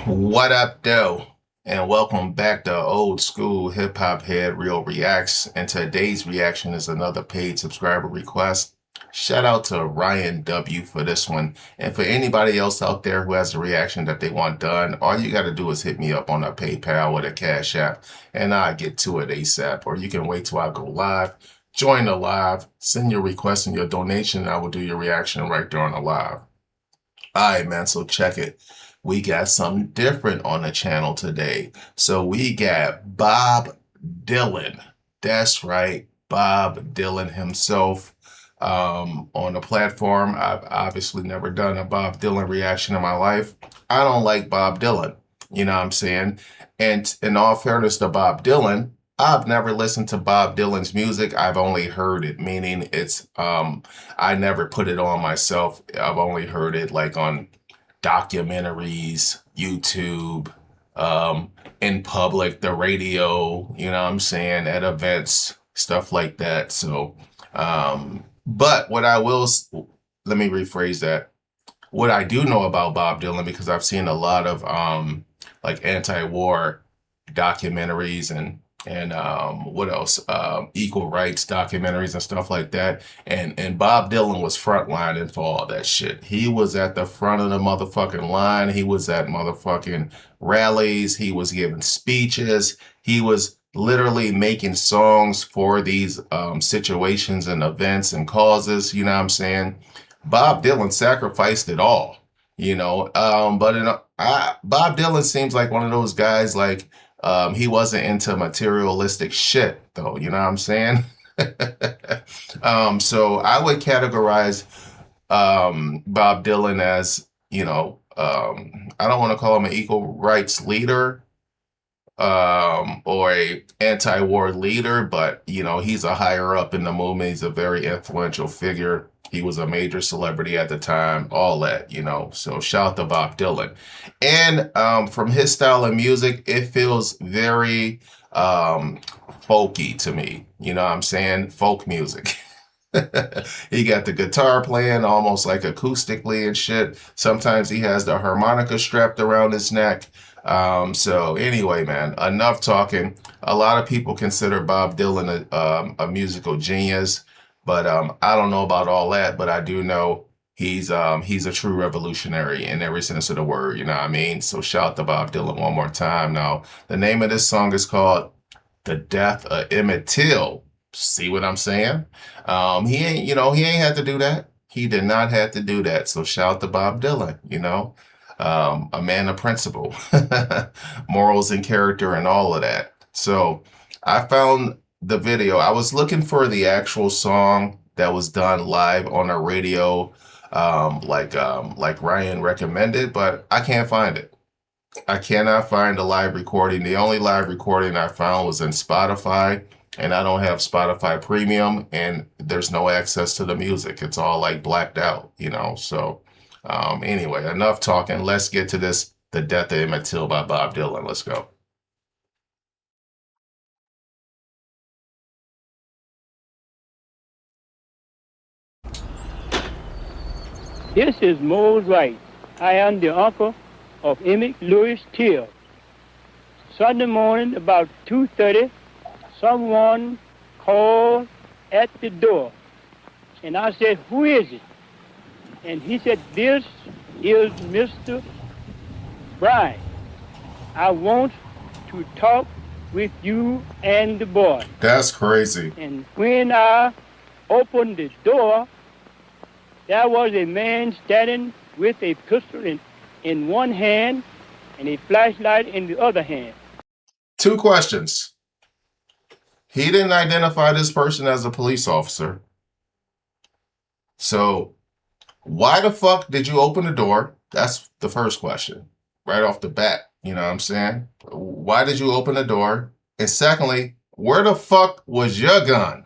What up, though? And welcome back to Old School Hip Hop Head Real Reacts. And today's reaction is another paid subscriber request. Shout out to Ryan W for this one. And for anybody else out there who has a reaction that they want done, all you got to do is hit me up on a PayPal or a Cash App, and I'll get to it ASAP. Or you can wait till I go live. Join the live, send your request and your donation, and I will do your reaction right there on the live. All right, man, so check it. We got something different on the channel today. So we got Bob Dylan. That's right, Bob Dylan himself on the platform. I've obviously never done a Bob Dylan reaction in my life. I don't like Bob Dylan, you know what I'm saying? And in all fairness to Bob Dylan, I've never listened to Bob Dylan's music. I've only heard it, meaning it's I never put it on myself. I've only heard it like on documentaries, YouTube, in public, the radio, you know what I'm saying, at events, stuff like that. So, but what I will, let me rephrase that. What I do know about Bob Dylan, because I've seen a lot of like anti-war documentaries and what else? Equal rights documentaries and stuff like that. And Bob Dylan was frontlining for all that shit. He was at the front of the motherfucking line. He was at motherfucking rallies. He was giving speeches. He was literally making songs for these situations and events and causes. You know what I'm saying? Bob Dylan sacrificed it all. Bob Dylan seems like one of those guys like he wasn't into materialistic shit, though. You know what I'm saying? So I would categorize Bob Dylan as, I don't want to call him an equal rights leader or a anti-war leader, but he's a higher up in the movement. He's a very influential figure. He was a major celebrity at the time, all that, so shout out to Bob Dylan. And from his style of music, it feels very folky to me. You know what I'm saying? Folk music. He got the guitar playing almost like acoustically and shit. Sometimes he has the harmonica strapped around his neck. So anyway, man, enough talking. A lot of people consider Bob Dylan a musical genius, but I don't know about all that, but I do know he's a true revolutionary in every sense of the word, you know what I mean? So shout out to Bob Dylan one more time. Now, the name of this song is called The Death of Emmett Till. See what I'm saying? He ain't had to do that. He did not have to do that. So shout out to Bob Dylan, a man of principle, morals and character and all of that. So I found the video. I was looking for the actual song that was done live on a radio, like Ryan recommended, but I can't find it. I cannot find a live recording. The only live recording I found was in Spotify, and I don't have Spotify Premium, and there's no access to the music. It's all like blacked out, So anyway, enough talking. Let's get to this. The Death of Emmett Till by Bob Dylan. Let's go. This is Mose Wright. I am the uncle of Emmett Lewis Till. Sunday morning about 2:30, someone called at the door. And I said, "Who is it?" And he said, "This is Mr. Brian. I want to talk with you and the boy." That's crazy. And when I opened the door, there was a man standing with a pistol in one hand and a flashlight in the other hand. Two questions. He didn't identify this person as a police officer. So why the fuck did you open the door? That's the first question. Right off the bat. You know what I'm saying? Why did you open the door? And secondly, where the fuck was your gun?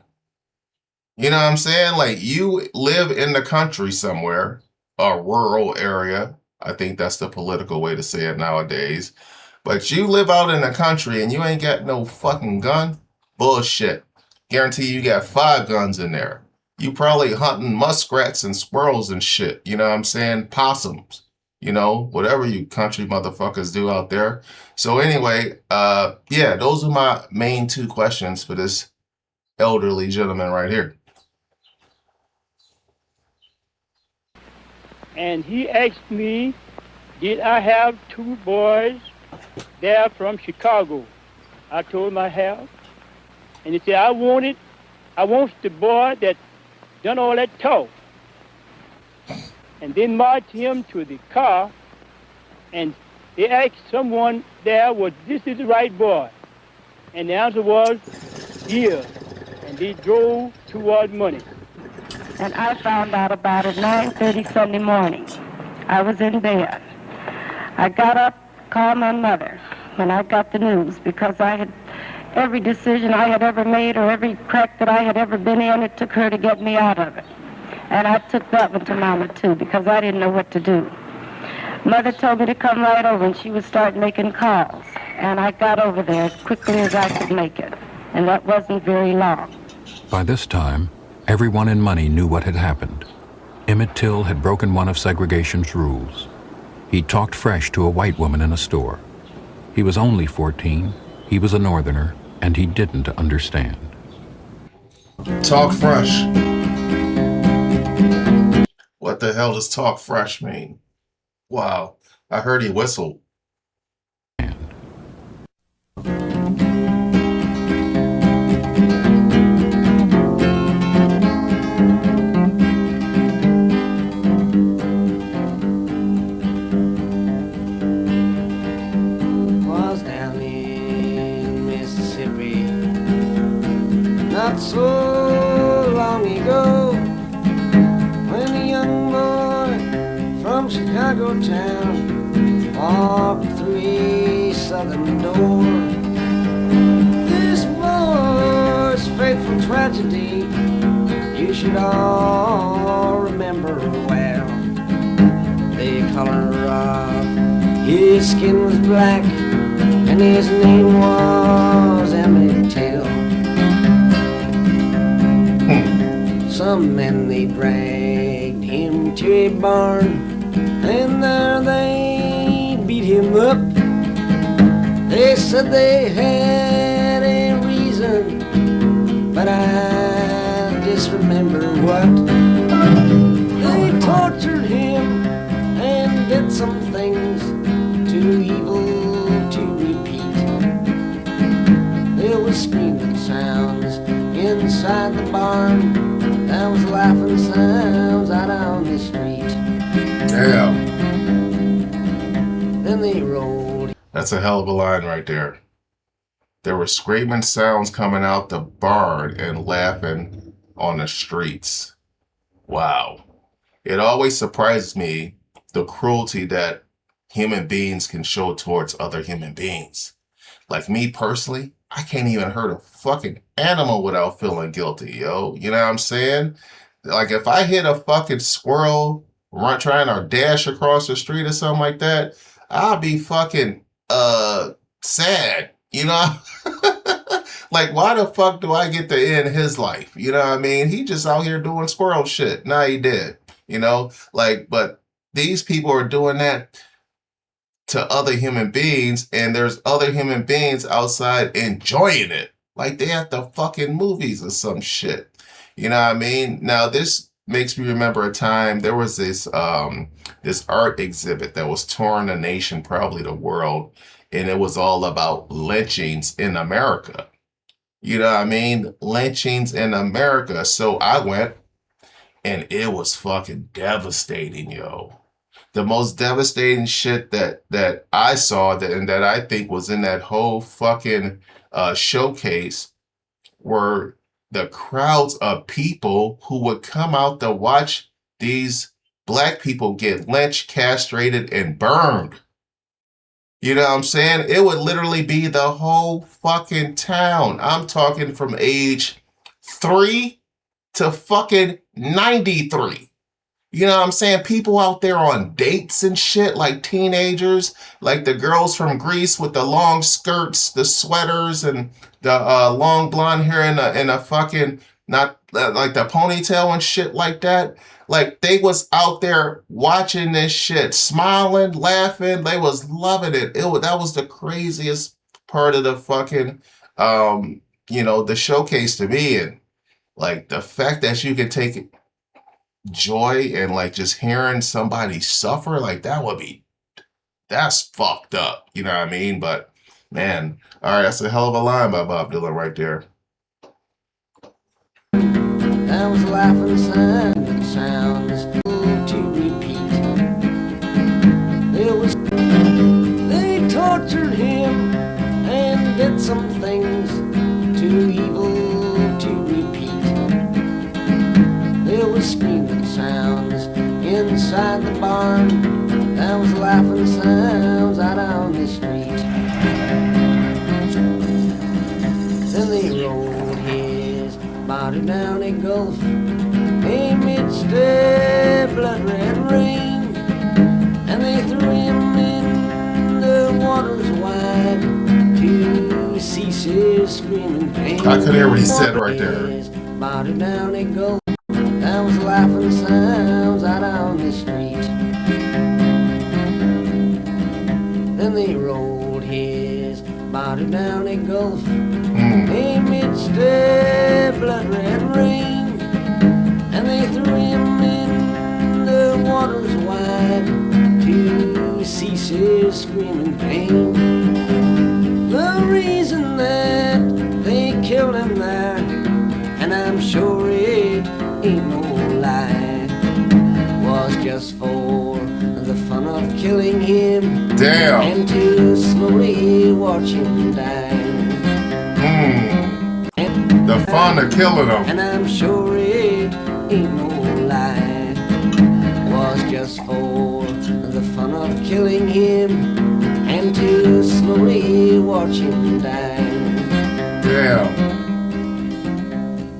You know what I'm saying? Like, you live in the country somewhere, a rural area. I think that's the political way to say it nowadays. But you live out in the country and you ain't got no fucking gun? Bullshit. Guarantee you got 5 guns in there. You probably hunting muskrats and squirrels and shit. You know what I'm saying? Possums. whatever you country motherfuckers do out there. So anyway, yeah, those are my main two questions for this elderly gentleman right here. And he asked me, did I have two boys there from Chicago? I told him I have. And he said, I want the boy that done all that talk. And they marched him to the car, and they asked someone there, was this is the right boy? And the answer was, yeah. And they drove toward money. And I found out about it 9:30 Sunday morning. I was in bed. I got up, called my mother when I got the news, because I had every decision I had ever made or every crack that I had ever been in, it took her to get me out of it. And I took that one to Mama, too, because I didn't know what to do. Mother told me to come right over, and she would start making calls. And I got over there as quickly as I could make it. And that wasn't very long. By this time, everyone in Money knew what had happened. Emmett Till had broken one of segregation's rules. He talked fresh to a white woman in a store. He was only 14, he was a Northerner, and he didn't understand. Talk fresh. What the hell does talk fresh mean? Wow, I heard he whistled. Was down in Mississippi not so long ago, when a young boy from Chicago town walked through a southern door. This boy's fateful tragedy you should all remember well. The color of his skin was black, and his name was Emmett Till. Some men, they dragged him to a barn, and there they beat him up. They said they had a reason, but I just remember what. They tortured him and did some things too evil to repeat. There was screaming sounds inside the barn. There was laughing sounds out on the street. Damn. Then they rolled. That's a hell of a line right there. There were screaming sounds coming out the barn and laughing on the streets. Wow. It always surprises me the cruelty that human beings can show towards other human beings. Like me personally, I can't even hurt a fucking animal without feeling guilty, yo. You know what I'm saying? Like if I hit a fucking squirrel trying to dash across the street or something like that, I'll be fucking sad, you know? Like why the fuck do I get to end his life? You know what I mean? He just out here doing squirrel shit. Nah, he did. But these people are doing that to other human beings, and there's other human beings outside enjoying it. Like they at the fucking movies or some shit. You know what I mean? Now this makes me remember a time there was this art exhibit that was touring the nation, probably the world, and it was all about lynchings in America. You know what I mean? Lynchings in America. So I went, and it was fucking devastating, yo. The most devastating shit that I saw and that I think was in that whole fucking showcase were the crowds of people who would come out to watch these black people get lynched, castrated, and burned. You know what I'm saying? It would literally be the whole fucking town. I'm talking from age 3 to fucking 93. You know what I'm saying? People out there on dates and shit, like teenagers, like the girls from Greece with the long skirts, the sweaters, and the long blonde hair and a fucking, not like the ponytail and shit like that. Like they was out there watching this shit, smiling, laughing. They was loving it. That was the craziest part of the fucking the showcase to me. And like the fact that you could take joy and like just hearing somebody suffer, like that's fucked up. You know what I mean? But man, all right, that's a hell of a line by Bob Dylan right there. That was a laughing sound that sounds to repeat. They tortured him and did some things too evil to repeat. There was screaming sounds inside the barn. That was laughing sounds out on the street. Then they rolled his body down a gulf amidst a blood red rain, and they threw him in the waters wide to cease his screaming pain. I could hear what he said right there. His body down a gulf. That was laughing sounds out on the street. Then they rolled his body down a gulf amidst a blood red rain, and they threw him in the waters wide to cease his screaming pain. The reason that they killed him there, and I'm sure it ain't no lie, was just for the fun of killing him. Damn. And to slowly watch him die. The fun of killing him. And I'm sure it ain't no lie, was just for the fun of killing him and to slowly watch him die. Damn.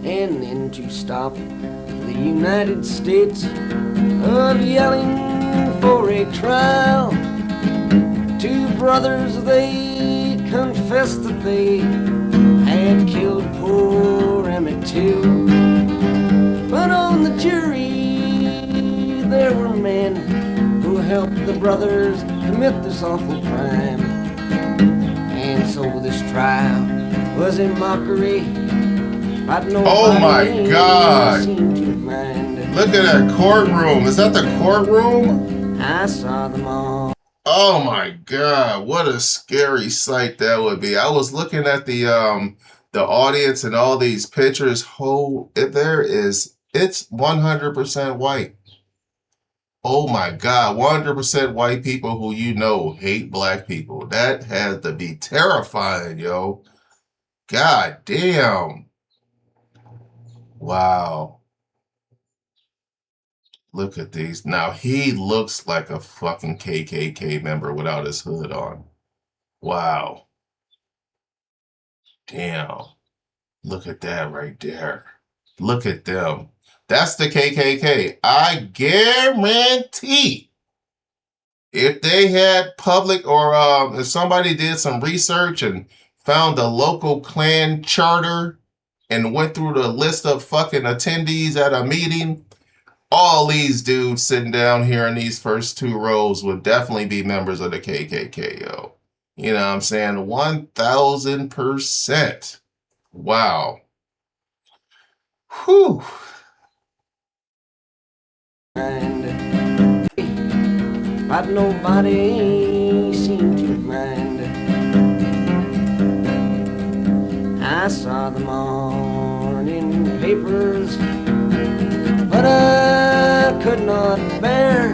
And then to stop the United States of yelling for a trial. Two brothers, they confessed that they had killed poor Emmett too. But on the jury there were men who helped the brothers commit this awful crime. And so this trial was a mockery. Oh my God. Look at that courtroom. Is that the courtroom? I saw them all. Oh my God, what a scary sight that would be. I was looking at the audience and all these pictures. It's 100% white. Oh my God, 100% white people who hate black people. That has to be terrifying, yo. God damn. Wow. Look at these. Now, he looks like a fucking KKK member without his hood on. Wow. Damn. Look at that right there. Look at them. That's the KKK. I guarantee if they had public or if somebody did some research and found a local Klan charter and went through the list of fucking attendees at a meeting, all these dudes sitting down here in these first two rows would definitely be members of the KKK, yo. You know what I'm saying? 1,000%. Wow. Whew. But nobody seemed to mind. I saw the morning papers, but I could not bear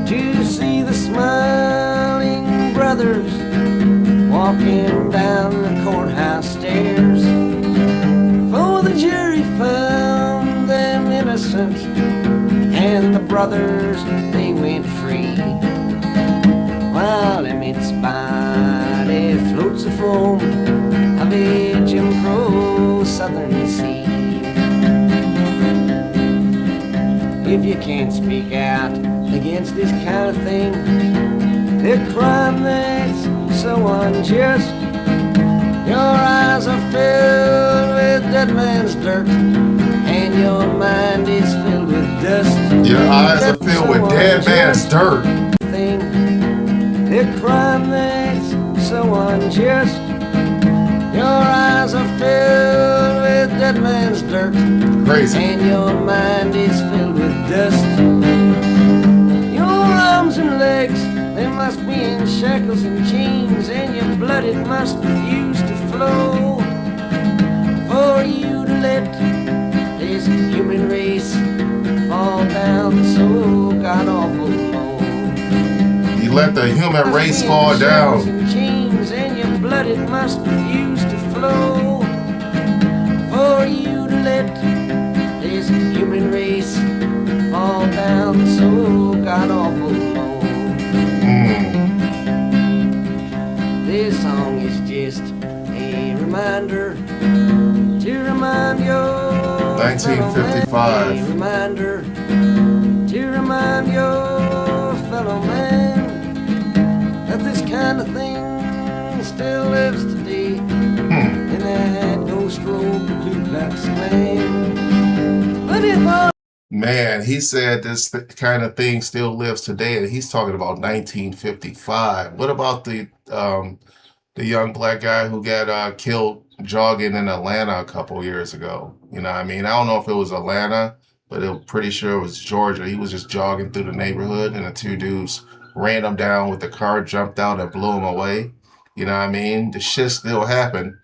to see the smiling brothers walking down the courthouse stairs. For the jury found them innocent, and the brothers, they went free. While Emmett's body floats the foam of a Jim Crow southern sea. If you can't speak out against this kind of thing, the crime that's so unjust, your eyes are filled with dead man's dirt, and your mind is filled with dust. Your eyes are filled with dead man's dirt. A crime that's so unjust. Your eyes are filled with dead man's dirt. Crazy. And your mind is filled with dust. Your arms and legs, they must be in shackles and chains, and your blood, it must refuse to flow. For you to let this human race fall down so god-awful low. You let the human race fall down. And chains, and your blood, it must refuse to flow. For you to let this human race fall down so god-awful low. This song is just a reminder to remind your 1955. A reminder to remind your fellow man that this kind of thing still lives today. And that ghost road the Ku Klux Klan. But if all Man, he said this kind of thing still lives today, and he's talking about 1955. What about the young black guy who got killed jogging in Atlanta a couple years ago? You know what I mean? I don't know if it was Atlanta, but I'm pretty sure it was Georgia. He was just jogging through the neighborhood, and the two dudes ran him down with the car, jumped out, and blew him away. You know what I mean? The shit still happened.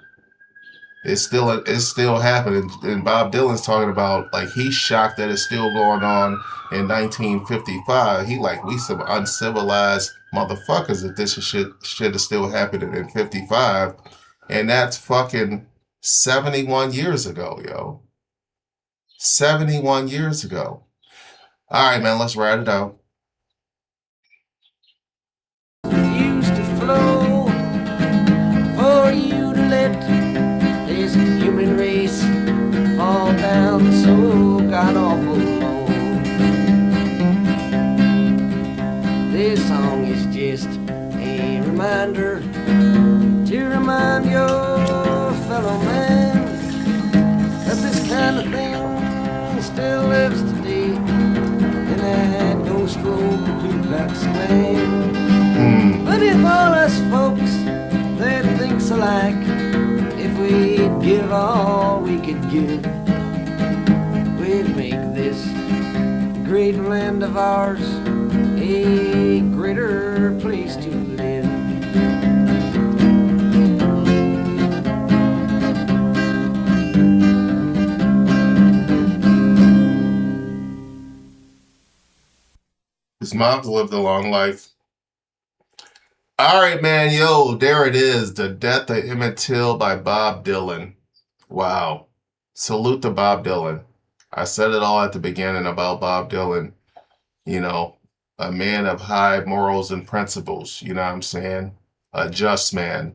It's still happening. And Bob Dylan's talking about, like, he's shocked that it's still going on in 1955. He like, we some uncivilized motherfuckers if this shit is still happening in 55. And that's fucking 71 years ago, yo. 71 years ago. All right, man, let's ride it out. used to flow. For you to let this human race fall down so god-awful low. This song is just a reminder to remind your fellow man that this kind of thing still lives today in that ghost road the Ku Klux Klan. But if all us folks that thinks alike, if we'd give all we could give, we'd make this great land of ours a greater place to live. His mom's lived a long life. All right, man. Yo, there it is. The Death of Emmett Till by Bob Dylan. Wow. Salute to Bob Dylan. I said it all at the beginning about Bob Dylan. You know, a man of high morals and principles. You know what I'm saying? A just man.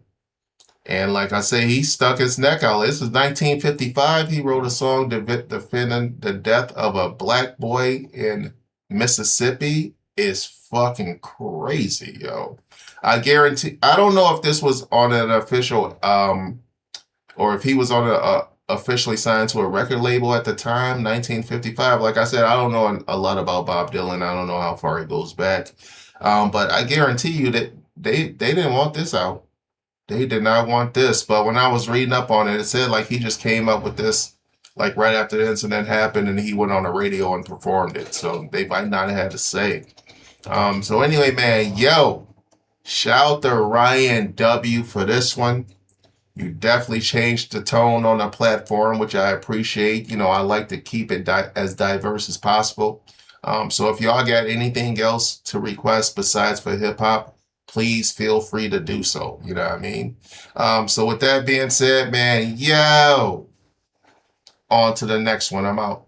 And like I say, he stuck his neck out. This is 1955. He wrote a song defending the death of a black boy in Mississippi. Is fucking crazy, yo. I guarantee, I don't know if this was on an official, or if he was on a officially signed to a record label at the time, 1955. Like I said, I don't know a lot about Bob Dylan. I don't know how far he goes back. But I guarantee you that they didn't want this out. They did not want this. But when I was reading up on it, it said like he just came up with this like right after the incident happened, and he went on the radio and performed it. So they might not have had to say. So anyway, man, yo, shout out to Ryan W for this one. You definitely changed the tone on the platform, which I appreciate. You know, I like to keep it as diverse as possible. So if y'all got anything else to request besides for hip hop, please feel free to do so. You know what I mean? So with that being said, man, yo, on to the next one. I'm out.